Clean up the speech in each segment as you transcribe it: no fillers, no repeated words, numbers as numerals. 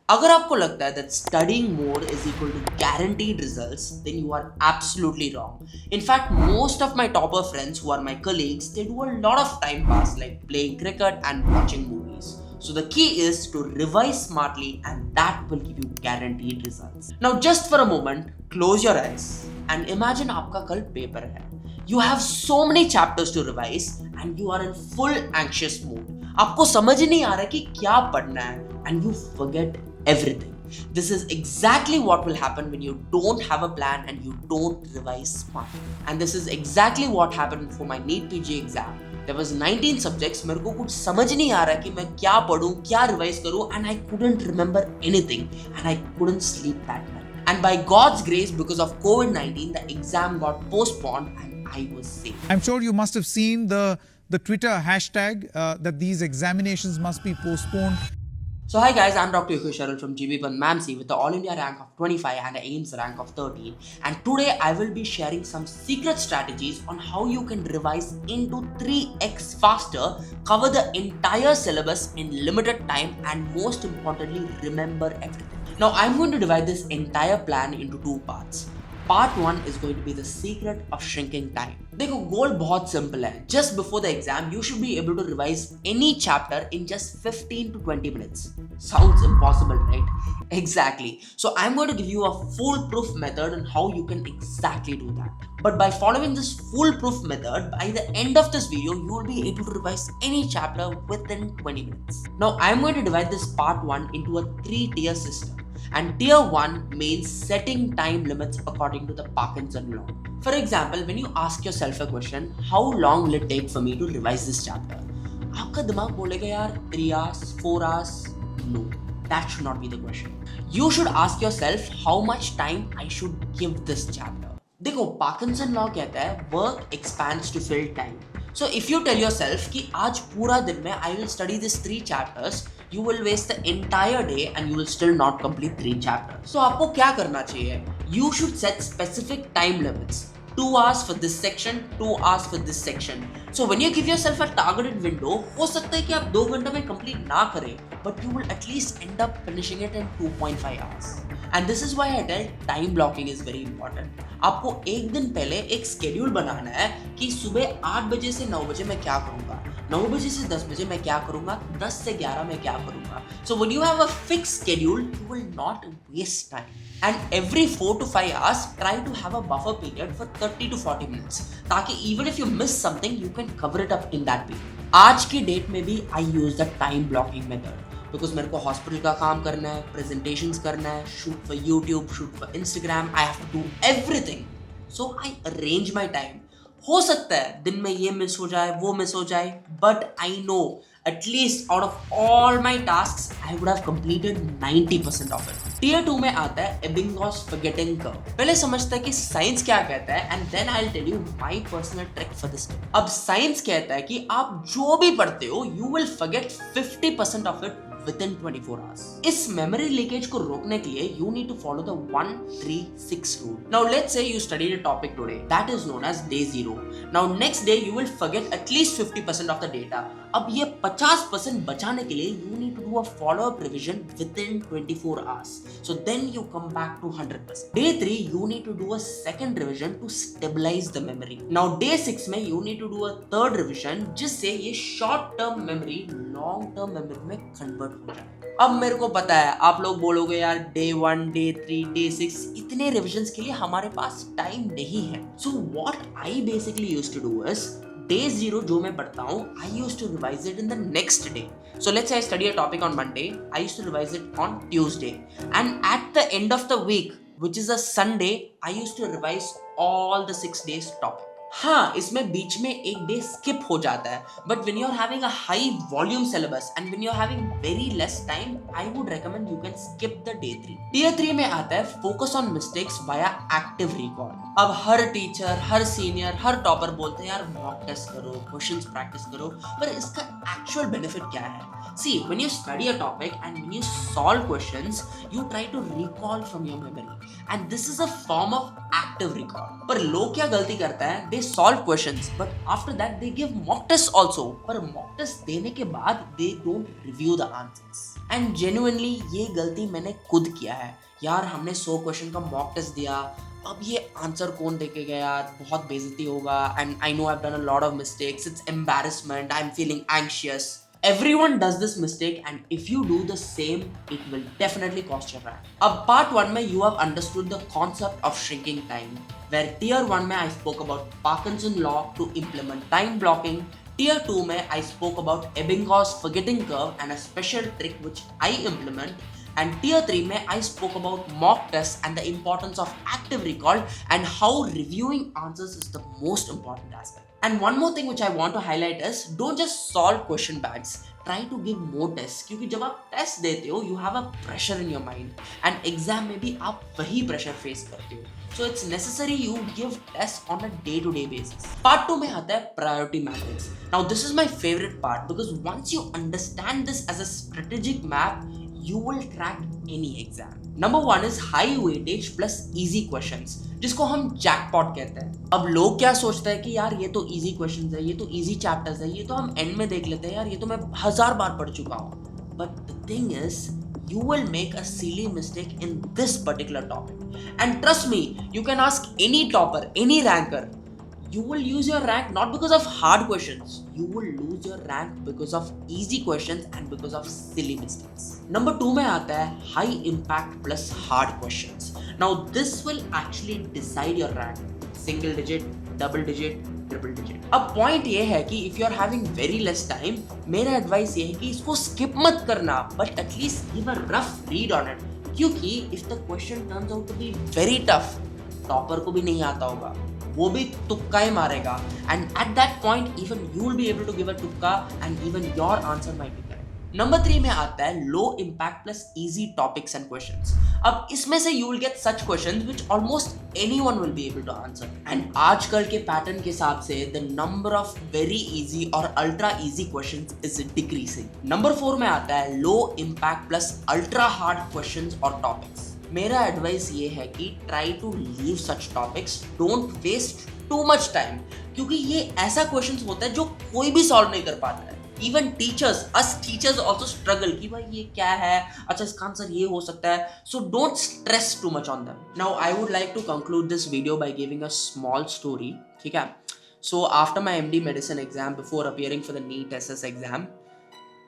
अगर आपको लगता है that studying more is equal to guaranteed results, then you are absolutely wrong. In fact, most of my topper friends who are my colleagues, they do a lot of time pass like playing cricket and watching movies. So the key is to revise smartly and that will give you guaranteed results. Now just for a moment, close your eyes and imagine आपका कल paper है. You have so many chapters to revise and you are in full anxious mood. आपको समझ ही नहीं आ रहा कि क्या पढ़ना है and you forget everything. This is exactly what will happen when you don't have a plan and you don't revise smart. And this is exactly what happened for my NEET PG exam. There was 19 subjects. मेरे को कुछ समझ नहीं आ रहा कि मैं क्या पढूं, क्या रिवाइज करूं, and I couldn't remember anything and I couldn't sleep that night. And by God's grace, because of COVID-19, the exam got postponed and I was safe. I'm sure you must have seen the Twitter hashtag that these examinations must be postponed. So hi guys, I'm Dr. Yogesh Sharul from GB Mamsi with the All India rank of 25 and the AIMS rank of 13. And today I will be sharing some secret strategies on how you can revise into 3x faster, cover the entire syllabus in limited time and most importantly remember everything. Now I'm going to divide this entire plan into two parts. Part 1 is going to be the secret of shrinking time. देखो गोल बहुत simple है. Just before the exam, you should be able to revise any chapter in just 15 to 20 minutes. Sounds impossible, right? Exactly. So I'm going to give you a foolproof method on how you can exactly do that. But by following this foolproof method, by the end of this video, you will be able to revise any chapter within 20 minutes. Now I'm going to divide this part 1 into a 3-tier system. And tier 1 means setting time limits according to the Parkinson law. For example, when you ask yourself a question, how long will it take for me to revise this chapter? आपका दिमाग बोलेगा यार 3 hours, 4 hours. No, that should not be the question. You should ask yourself how much time I should give this chapter. देखो Parkinson law कहता है work expands to fill time. So if you tell yourself कि आज पूरा दिन में I will study these 3 chapters, you will waste the entire day and you will still not complete 3 chapters. So आपको क्या करना चाहिए? You should set specific time limits. 2 hours for this section, 2 hours for this section. So when you give yourself a targeted window, हो सकता है कि आप 2 घंटे में complete ना करें, but you will at least end up finishing it in 2.5 hours. And this is why I tell time blocking is very important. आपको एक दिन पहले एक schedule बनाना है कि सुबह 8 बजे से 9 बजे मैं क्या करूँगा, 9 बजे से 10 बजे मैं क्या करूँगा, 10 से 11 मैं क्या करूँगा. So when you have a fixed schedule, you will not waste time. And every 4 to 5 hours, try to have a buffer period for 30 to 40 minutes. ताकि even if you miss something, you can cover it up in that period. आज की date में भी I use the time blocking method. Because मेरे को hospital का काम करना है, प्रेजेंटेशंस करना है, shoot for YouTube, shoot for Instagram, I have to do everything. So I arrange my time. हो सकता है दिन में ये मिस हो जाए, वो मिस हो जाए, but I know at least out of all my tasks I would have completed 90% of it. Tier 2 में आता है Ebbinghaus forgetting curve. पहले समझता है कि साइंस क्या कहता है and then I'll tell you my personal trick for this. अब साइंस कहता है कि आप जो भी पढ़ते हो you will forget 50% of it within 24 hours. इस memory leakage को रोकने के लिए you need to follow the 1-3-6 rule. Now let's say you studied a topic today. That is known as day 0. Now next day you will forget at least 50% of the data. अब ये 50% बचाने के लिए you need to do a follow-up revision within 24 hours. So then you come back to 100%. Day 3 you need to do a second revision to stabilize the memory. Now day 6 में you need to do a third revision जिससे ये short-term memory long-term memory में convert हो जाए. अब मेरे को पता है आप लोग बोलोगे यार day 1, day 3, day 6 इतने revisions के लिए हमारे पास time नहीं है. So what I basically used to do is day 0 जो मैं पढ़ता हूँ I used to revise it in the next day. So let's say I study a topic on Monday, I used to revise it on Tuesday. And at the end of the week, which is a Sunday, I used to revise all the 6 days topic. हाँ इसमें बीच में एक day skip हो जाता है but when you're having a high volume syllabus and when you're having very less time, I would recommend you can skip the day 3. Tier 3 में आता है focus on mistakes via active recall. अब हर teacher, हर senior, हर topper बोलते हैं यार mock test करो, questions practice करो, पर इसका एक्चुअल बेनिफिट क्या है? See, when you study a topic and when you solve questions, you try to recall from your memory. and this is a form of active recall. पर लोग क्या गलती करते हैं, they solve questions but after that they give mock tests also. पर mock test देने के बाद they don't review the answers. And genuinely ये गलती मैंने खुद किया है यार. हमने 100 क्वेश्चन का मॉक टेस्ट दिया, अब ये आंसर कौन देखेगा यार, बहुत बेइज्जती होगा. And I know I have done a lot of mistakes, it's embarrassment, I am feeling anxious. Everyone does this mistake and if you do the same, it will definitely cost your rank. अब part 1 में you have understood the concept of shrinking time, where tier 1 में I spoke about Parkinson law to implement time blocking. Tier 2 में I spoke about Ebbinghaus forgetting curve and a special trick which I implement. And tier 3 में I spoke about mock tests and the importance of active recall and how reviewing answers is the most important aspect. And one more thing which I want to highlight is don't just solve question banks. Try to give more tests क्योंकि जब आप test देते हो you have a pressure in your mind and exam में भी आप वही pressure face करते हो. So it's necessary you give tests on a day-to-day basis. Part 2 में आता है priority matrix. Now this is my favorite part because once you understand this as a strategic map, you will crack any exam. Number 1 is high weightage plus easy questions, जिसको हम jackpot कहते हैं. अब लोग क्या सोचते हैं कि यार ये तो easy questions है, ये तो easy chapters है, ये तो हम end में देख लेते हैं यार, ये तो मैं 1000 बार पढ़ चुका हूँ. But the thing is, you will make a silly mistake in this particular topic. And trust me, you can ask any topper, any ranker. You will lose your rank not because of hard questions. You will lose your rank because of easy questions and because of silly mistakes. Number 2 में आता है high impact plus hard questions. Now this will actually decide your rank. Single digit, double digit, triple digit. अब point ये है कि if you are having very less time, मेरा advice ये है कि इसको skip मत करना, but at least give a rough read on it. क्योंकि if the question turns out to be very tough, topper को भी नहीं आता होगा, वो भी तुक्का ही मारेगा. And at that point even you will be able to give a तुक्का and even your answer might be correct. Number 3 में आता है low impact plus easy topics and questions. अब इसमें से you will get such questions which almost anyone will be able to answer. And आजकल के pattern के हिसाब से the number of very easy और ultra easy questions is decreasing. Number 4 में आता है low impact plus ultra hard questions और टॉपिक्स. मेरा एडवाइस ये है कि try to leave such topics, don't waste too much time, क्योंकि ये ऐसा क्वेश्चंस होता है जो कोई भी सॉल्व नहीं कर पाता है. इवन टीचर्स, अस टीचर्स ऑल्सो स्ट्रगल कि भाई ये क्या है, अच्छा इसका आंसर ये हो सकता है. So don't stress too much on them. Now I would like to conclude this video by giving a small story. ठीक है. So after my MD medicine exam, before appearing for the NEET SS exam,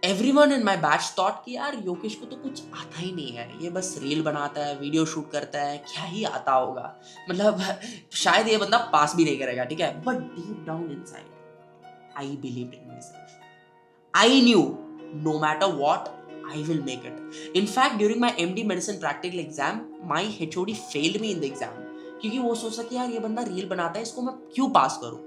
everyone in my batch thought कि यार योगेश को तो कुछ आता ही नहीं है, ये बस रील बनाता है, वीडियो शूट करता है, क्या ही आता होगा, मतलब शायद ये बंदा पास भी नहीं करेगा. ठीक है. But deep down inside I believed in myself. I knew no matter what I will make it. In fact, during my MD medicine practical exam, my HOD failed me in the exam. क्योंकि वो सोचा कि यार ये बंदा reel बनाता है, इसको मैं क्यों पास करूं.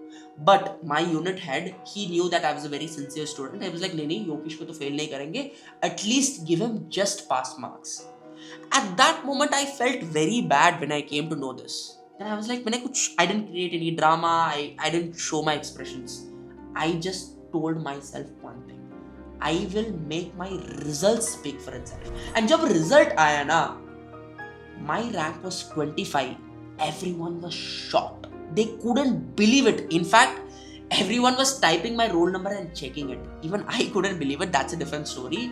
But my unit head, he knew that I was a very sincere student. I was like, नहीं योगेश को तो फेल नहीं करेंगे, at least give him just pass marks. At that moment, I felt very bad when I came to know this. Then I was like, I didn't create any drama. I didn't show my expressions. I just told myself one thing. I will make my results speak for itself. And जब result आया ना, my rank was 25. Everyone was shocked. They couldn't believe it. In fact, everyone was typing my roll number and checking it. Even I couldn't believe it. That's a different story.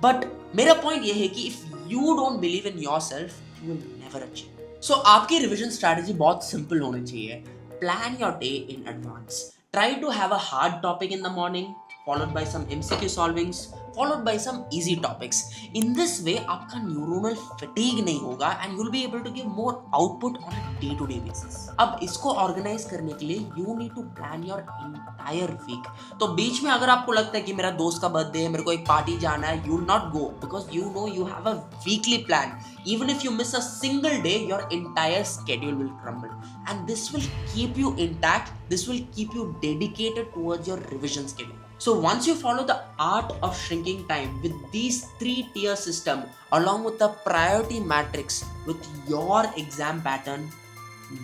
But मेरा point ये है कि if you don't believe in yourself, you will never achieve. So आपकी revision strategy बहुत simple होनी चाहिए. Plan your day in advance. Try to have a hard topic in the morning, followed by some MCQ solvings, followed by some easy topics. In this way, आपका neuronal fatigue नहीं होगा and you'll be able to give more output on a day-to-day basis. अब इसको organize करने के लिए you need to plan your entire week. तो बीच में अगर आपको लगता है कि मेरा दोस्त का बर्थडे है, मेरे को एक पार्टी जाना है, you will not go because you know you have a weekly plan. Even if you miss a single day, your entire schedule will crumble. And this will keep you intact. This will keep you dedicated towards your revision schedule. So once you follow the art of shrinking time with these 3-tier system along with the priority matrix with your exam pattern,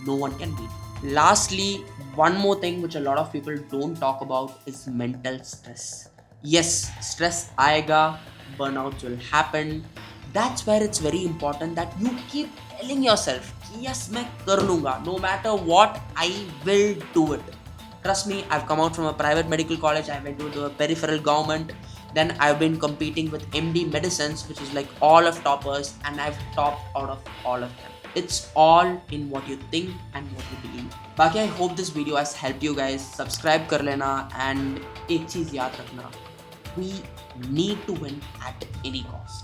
no one can beat you. Lastly, one more thing which a lot of people don't talk about is mental stress. Yes, stress आएगा, burnouts will happen, That's where it's very important that you keep telling yourself, yes, मैं कर लूँगा, no matter what, I will do it. Trust me, I've come out from a private medical college, I went to a peripheral government, then I've been competing with MD Medicines, which is like all of toppers, and I've topped out of all of them. It's all in what you think and what you believe. बाकी I hope this video has helped you guys. Subscribe कर लेना and एक चीज़ याद रखना, we need to win at any cost.